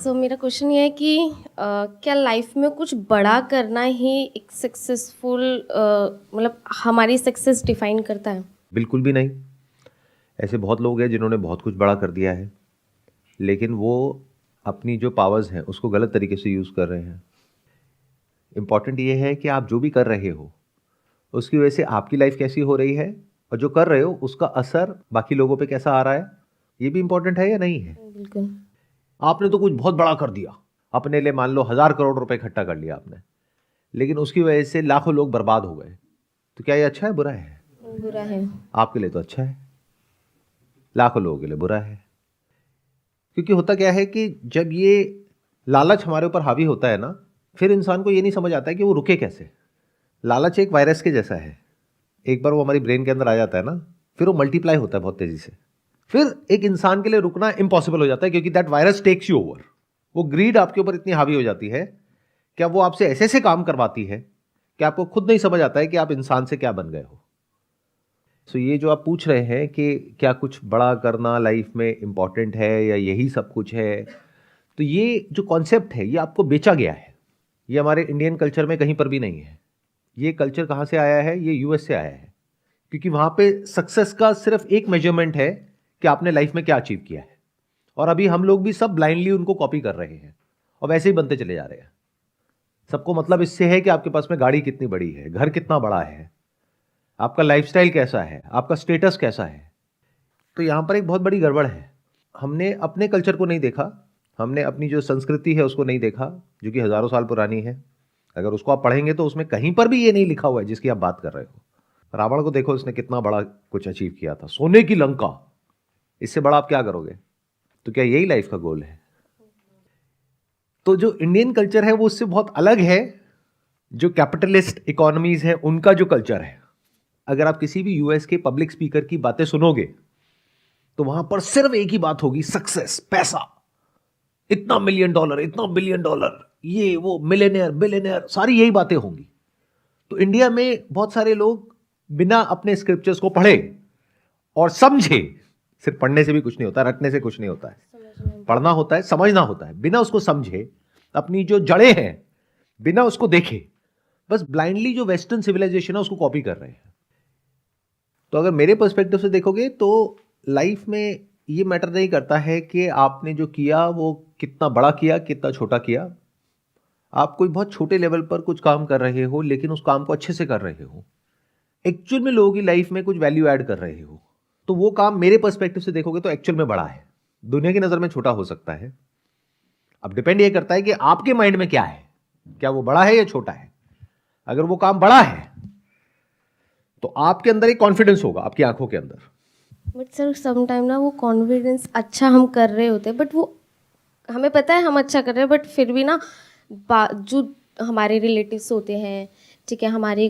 सो मेरा क्वेश्चन ये है कि क्या लाइफ में कुछ बड़ा करना ही एक सक्सेसफुल मतलब हमारी सक्सेस डिफाइन करता है? बिल्कुल भी नहीं। ऐसे बहुत लोग हैं जिन्होंने बहुत कुछ बड़ा कर दिया है, लेकिन वो अपनी जो पावर्स हैं उसको गलत तरीके से यूज़ कर रहे हैं। इम्पॉर्टेंट ये है कि आप जो भी कर रहे हो उसकी वजह से आपकी लाइफ कैसी हो रही है, और जो कर रहे हो उसका असर बाकी लोगों पे कैसा आ रहा है, ये भी इम्पॉर्टेंट है या नहीं है। बिल्कुल। आपने तो कुछ बहुत बड़ा कर दिया, अपने लिए मान लो 1,000 करोड़ रुपए इकट्ठा कर लिया आपने, लेकिन उसकी वजह से लाखों लोग बर्बाद हो गए। तो क्या ये अच्छा है, बुरा है? बुरा है। आपके लिए तो अच्छा है, लाखों लोगों के लिए बुरा है। क्योंकि होता क्या है कि जब ये लालच हमारे ऊपर हावी होता है ना, फिर इंसान को ये नहीं समझ आता है कि वो रुके कैसे। लालच एक वायरस के जैसा है, एक बार वो हमारी ब्रेन के अंदर आ जाता है ना, फिर वो मल्टीप्लाई होता है बहुत तेजी से। फिर एक इंसान के लिए रुकना इम्पॉसिबल हो जाता है, क्योंकि that virus takes you over. वो ग्रीड आपके ऊपर इतनी हावी हो जाती है, क्या वो आपसे ऐसे ऐसे काम करवाती है कि आपको खुद नहीं समझ आता है कि आप इंसान से क्या बन गए हो। सो ये जो आप पूछ रहे हैं कि क्या कुछ बड़ा करना लाइफ में इंपॉर्टेंट है या यही सब कुछ है, तो ये जो कॉन्सेप्ट है ये आपको बेचा गया है। ये हमारे इंडियन कल्चर में कहीं पर भी नहीं है। ये कल्चर कहाँ से आया है? ये यूएस से आया है, क्योंकि वहाँ पे सक्सेस का सिर्फ एक मेजरमेंट है कि आपने लाइफ में क्या अचीव किया है। और अभी हम लोग भी सब ब्लाइंडली उनको कॉपी कर रहे हैं और वैसे ही बनते चले जा रहे हैं। सबको मतलब इससे है कि आपके पास में गाड़ी कितनी बड़ी है, घर कितना बड़ा है, आपका लाइफस्टाइल कैसा है, आपका स्टेटस कैसा है। तो यहाँ पर एक बहुत बड़ी गड़बड़ है। हमने अपने कल्चर को नहीं देखा, हमने अपनी जो संस्कृति है उसको नहीं देखा, जो कि हजारों साल पुरानी है। अगर उसको आप पढ़ेंगे तो उसमें कहीं पर भी ये नहीं लिखा हुआ है जिसकी आप बात कर रहे हो। रावण को देखो, उसने कितना बड़ा कुछ अचीव किया था, सोने की लंका। इससे बड़ा आप क्या करोगे? तो क्या यही लाइफ का गोल है? तो जो इंडियन कल्चर है वो उससे बहुत अलग है। जो कैपिटलिस्ट इकोनॉमीज है उनका जो कल्चर है, अगर आप किसी भी यूएस के पब्लिक स्पीकर की बातें सुनोगे तो वहां पर सिर्फ एक ही बात होगी, सक्सेस, पैसा, इतना मिलियन डॉलर, इतना बिलियन डॉलर, ये वो, मिलेनियर, बिलियनियर, सारी यही बातें होंगी। तो इंडिया में बहुत सारे लोग बिना अपने स्क्रिप्चर्स को पढ़े और समझे, सिर्फ पढ़ने से भी कुछ नहीं होता, रटने से कुछ नहीं होता है, पढ़ना होता है, समझना होता है। बिना उसको समझे, अपनी जो जड़ें हैं बिना उसको देखे, बस ब्लाइंडली जो वेस्टर्न सिविलाइजेशन है उसको कॉपी कर रहे हैं। तो अगर मेरे पर्सपेक्टिव से देखोगे तो लाइफ में ये मैटर नहीं करता है कि आपने जो किया वो कितना बड़ा किया, कितना छोटा किया। आप कोई बहुत छोटे लेवल पर कुछ काम कर रहे हो लेकिन उस काम को अच्छे से कर रहे हो, एक्चुअल में लोगों की लाइफ में कुछ वैल्यू ऐड कर रहे हो, तो वो काम मेरे पर्सपेक्टिव से देखोगे तो एक्चुअल में बड़ा है। दुनिया की नजर में छोटा हो सकता है। अब डिपेंड ये करता है कि आपके माइंड में क्या है, क्या वो बड़ा है या छोटा है। अगर वो काम बड़ा है तो आपके अंदर एक कॉन्फिडेंस होगा, आपकी आंखों के अंदर। बट सर समटाइम ना वो कॉन्फिडेंस अच्छा हम कर रहे होते हैं, बट वो हमें पता है हम अच्छा कर रहे हैं, बट फिर भी ना जो हमारे रिलेटिव्स होते हैं, ठीक है, हमारी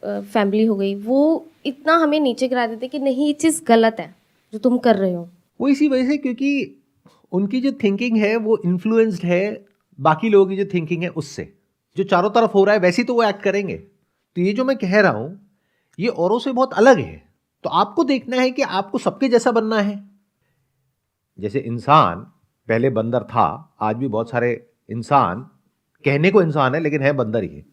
फैमिली हो गई, वो इतना हमें नीचे गिरा देते कि नहीं ये चीज़ गलत है जो तुम कर रहे हो। वो इसी वजह से, क्योंकि उनकी जो थिंकिंग है वो इन्फ्लुएंस्ड है बाकी लोगों की जो थिंकिंग है उससे। जो चारों तरफ हो रहा है वैसे तो वो एक्ट करेंगे। तो ये जो मैं कह रहा हूं ये औरों से बहुत अलग है। तो आपको देखना है कि आपको सबके जैसा बनना है। जैसे इंसान पहले बंदर था, आज भी बहुत सारे इंसान, कहने को इंसान है लेकिन है बंदर ही,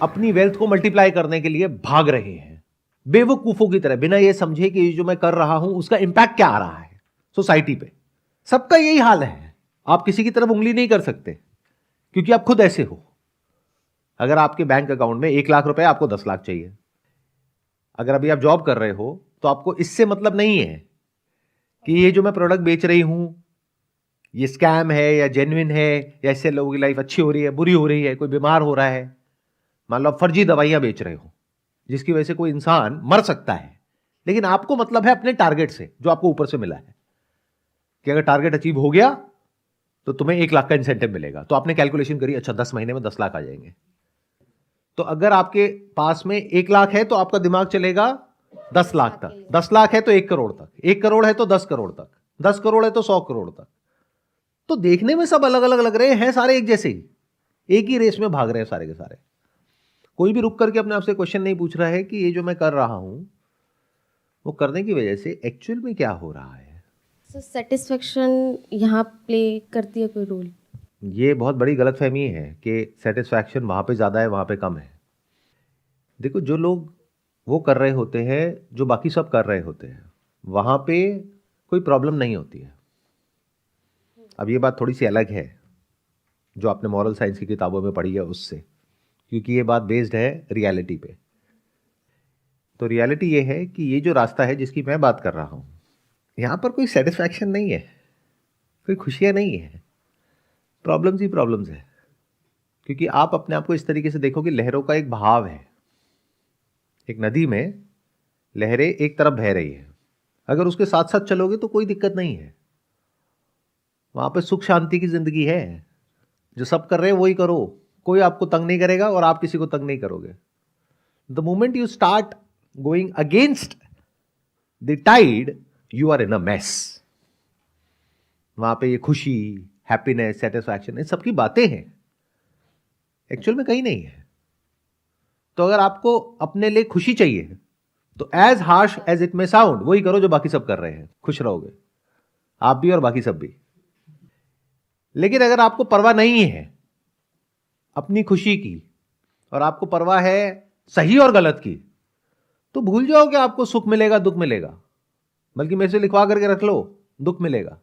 अपनी वेल्थ को मल्टीप्लाई करने के लिए भाग रहे हैं बेवकूफों की तरह, बिना ये समझे कि जो मैं कर रहा हूं उसका इंपैक्ट क्या आ रहा है सोसाइटी पे। सबका यही हाल है। आप किसी की तरफ उंगली नहीं कर सकते क्योंकि आप खुद ऐसे हो। अगर आपके बैंक अकाउंट में 1 लाख रुपए, आपको 10 लाख चाहिए। अगर अभी आप जॉब कर रहे हो तो आपको इससे मतलब नहीं है कि ये जो मैं प्रोडक्ट बेच रही हूं ये स्कैम है या जेन्युइन है, या इससे लोगों की लाइफ अच्छी हो रही है, बुरी हो रही है, कोई बीमार हो रहा है। मान लो आप फर्जी दवाइयां बेच रहे हो जिसकी वजह से कोई इंसान मर सकता है, लेकिन आपको मतलब है अपने टारगेट से जो आपको ऊपर से मिला है, कि अगर टारगेट अचीव हो गया तो तुम्हें 1 लाख का इंसेंटिव मिलेगा। तो आपने कैलकुलेशन करी, अच्छा 10 महीने में 10 लाख आ जाएंगे। तो अगर आपके पास में 1 लाख है तो आपका दिमाग चलेगा 10 लाख तक, 10 लाख है तो 1 करोड़ तक, 1 करोड़ है तो 10 करोड़ तक, 10 करोड़ है तो 100 करोड़ तक। तो देखने में सब अलग अलग लग रहे हैं, सारे एक जैसे ही, एक ही रेस में भाग रहे हैं सारे के सारे। कोई भी रुक करके अपने आप से क्वेश्चन नहीं पूछ रहा है कि ये जो मैं कर रहा हूं वो करने की वजह से एक्चुअल में क्या हो रहा है। सो सेटिस्फेक्शन यहाँ प्ले करती है कोई रोल? ये बहुत बड़ी गलतफहमी है कि सेटिस्फैक्शन वहाँ पे ज़्यादा है, वहाँ पे कम है। देखो, जो लोग वो कर रहे होते हैं जो बाकी सब कर रहे होते हैं, वहाँ पे कोई प्रॉब्लम नहीं होती है। अब ये बात थोड़ी सी अलग है जो आपने मॉरल साइंस की किताबों में पढ़ी है उससे, क्योंकि ये बात बेस्ड है रियलिटी पे। तो रियलिटी ये है कि ये जो रास्ता है जिसकी मैं बात कर रहा हूँ, यहाँ पर कोई सेटिस्फैक्शन नहीं है, कोई खुशियाँ नहीं है, प्रॉब्लम्स ही प्रॉब्लम्स है। क्योंकि आप अपने आप को इस तरीके से देखो कि लहरों का एक बहाव है। एक नदी में लहरें एक तरफ बह रही है, अगर उसके साथ साथ चलोगे तो कोई दिक्कत नहीं है, वहाँ पे सुख शांति की जिंदगी है। जो सब कर रहे हैं वही करो, कोई आपको तंग नहीं करेगा और आप किसी को तंग नहीं करोगे। The moment you start going against the tide, you are in a mess. वहां पे ये खुशी, हैप्पीनेस, सेटिस्फैक्शन, इन सबकी बातें हैं, एक्चुअल में कहीं नहीं है। तो अगर आपको अपने लिए खुशी चाहिए तो as harsh as it may sound, वही करो जो बाकी सब कर रहे हैं, खुश रहोगे आप भी और बाकी सब भी। लेकिन अगर आपको परवाह नहीं है अपनी खुशी की और आपको परवाह है सही और गलत की, तो भूल जाओ कि आपको सुख मिलेगा दुख मिलेगा, बल्कि मेरे से लिखवा करके रख लो, दुख मिलेगा,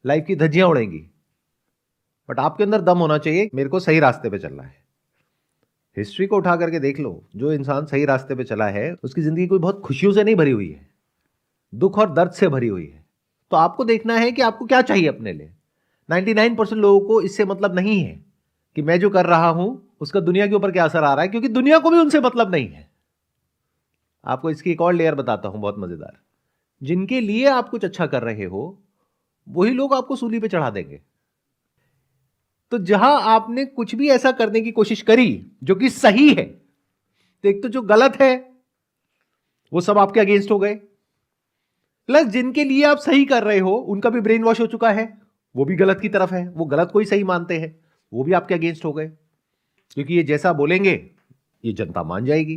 लाइफ की धज्जियां उड़ेंगी। बट आपके अंदर दम होना चाहिए, मेरे को सही रास्ते पे चलना है। हिस्ट्री को उठा करके देख लो, जो इंसान सही रास्ते पे चला है उसकी जिंदगी कोई बहुत खुशियों से नहीं भरी हुई है, दुख और दर्द से भरी हुई है। तो आपको देखना है कि आपको क्या चाहिए अपने लिए। 99% लोगों को इससे मतलब नहीं है कि मैं जो कर रहा हूं उसका दुनिया के ऊपर क्या असर आ रहा है, क्योंकि दुनिया को भी उनसे मतलब नहीं है। आपको इसकी एक और लेयर बताता हूं, बहुत मजेदार। जिनके लिए आप कुछ अच्छा कर रहे हो वही लोग आपको सूली पे चढ़ा देंगे। तो जहां आपने कुछ भी ऐसा करने की कोशिश करी जो कि सही है, तो एक तो जो गलत है वो सब आपके अगेंस्ट हो गए, प्लस जिनके लिए आप सही कर रहे हो उनका भी ब्रेन वॉश हो चुका है, वो भी गलत की तरफ है, वो गलत को ही सही मानते हैं, वो भी आपके अगेंस्ट हो गए। क्योंकि ये जैसा बोलेंगे ये जनता मान जाएगी,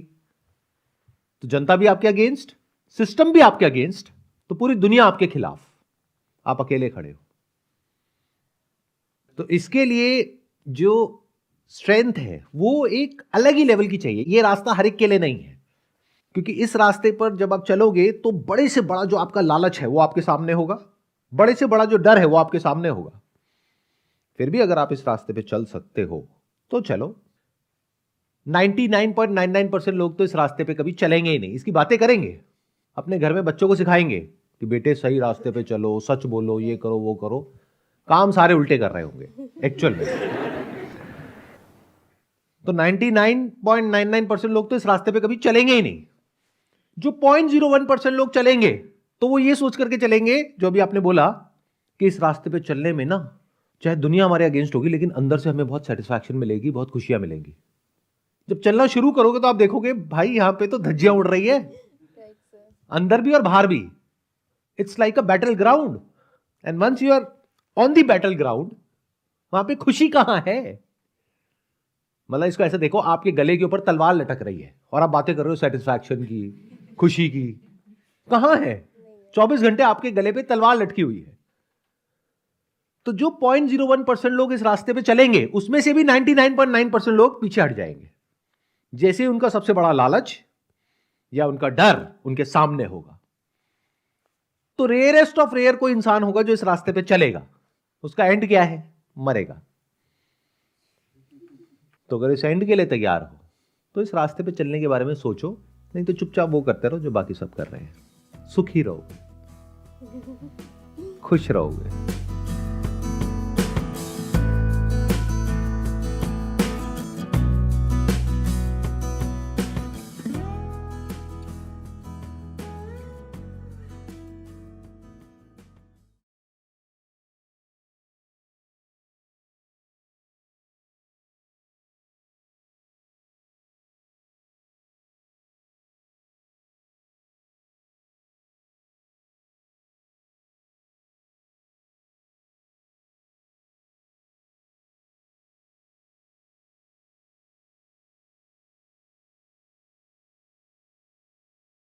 तो जनता भी आपके अगेंस्ट, सिस्टम भी आपके अगेंस्ट, तो पूरी दुनिया आपके खिलाफ, आप अकेले खड़े हो। तो इसके लिए जो स्ट्रेंथ है वो एक अलग ही लेवल की चाहिए। ये रास्ता हर एक के लिए नहीं है, क्योंकि इस रास्ते पर जब आप चलोगे तो बड़े से बड़ा जो आपका लालच है वो आपके सामने होगा, बड़े से बड़ा जो डर है वो आपके सामने होगा। फिर भी अगर आप इस रास्ते पे चल सकते हो तो चलो। 99.99% लोग तो इस रास्ते पे कभी चलेंगे ही नहीं, इसकी बातें करेंगे, अपने घर में बच्चों को सिखाएंगे कि बेटे सही रास्ते पे चलो, सच बोलो, ये करो वो करो, काम सारे उल्टे कर रहे होंगे एक्चुअल में। तो 99.99% लोग तो इस रास्ते पे कभी चलेंगे ही नहीं। जो 0.01% लोग चलेंगे तो वो ये सोच करके चलेंगे, जो अभी आपने बोला कि इस रास्ते पे चलने में ना चाहे दुनिया हमारे अगेंस्ट होगी लेकिन अंदर से हमें बहुत सेटिस्फैक्शन मिलेगी, बहुत खुशियां मिलेंगी। जब चलना शुरू करोगे तो आप देखोगे भाई यहां पे तो धज्जियां उड़ रही है, अंदर भी और बाहर भी। It's like a battle ground, and once you are on the battle ground, वहां पे खुशी कहां है? मतलब इसको ऐसे देखो, आपके गले के ऊपर तलवार लटक रही है और आप बातें कर रहे हो सेटिस्फैक्शन की, खुशी की। कहां है? 24 घंटे आपके गले पे तलवार लटकी हुई है। तो जो 0.01% लोग इस रास्ते पे चलेंगे उसमें से भी 99.9% लोग पीछे हट जाएंगे, जैसे उनका सबसे बड़ा लालच या उनका डर उनके सामने होगा। तो रेयरेस्ट ऑफ रेयर कोई इंसान होगा जो इस रास्ते पे चलेगा, उसका एंड क्या है? मरेगा। तो अगर इस एंड के लिए तैयार हो तो इस रास्ते पे चलने के बारे में सोचो, नहीं तो चुपचाप वो करते रहो जो बाकी सब कर रहे हैं। सुखी रहोगे, खुश रहोगे।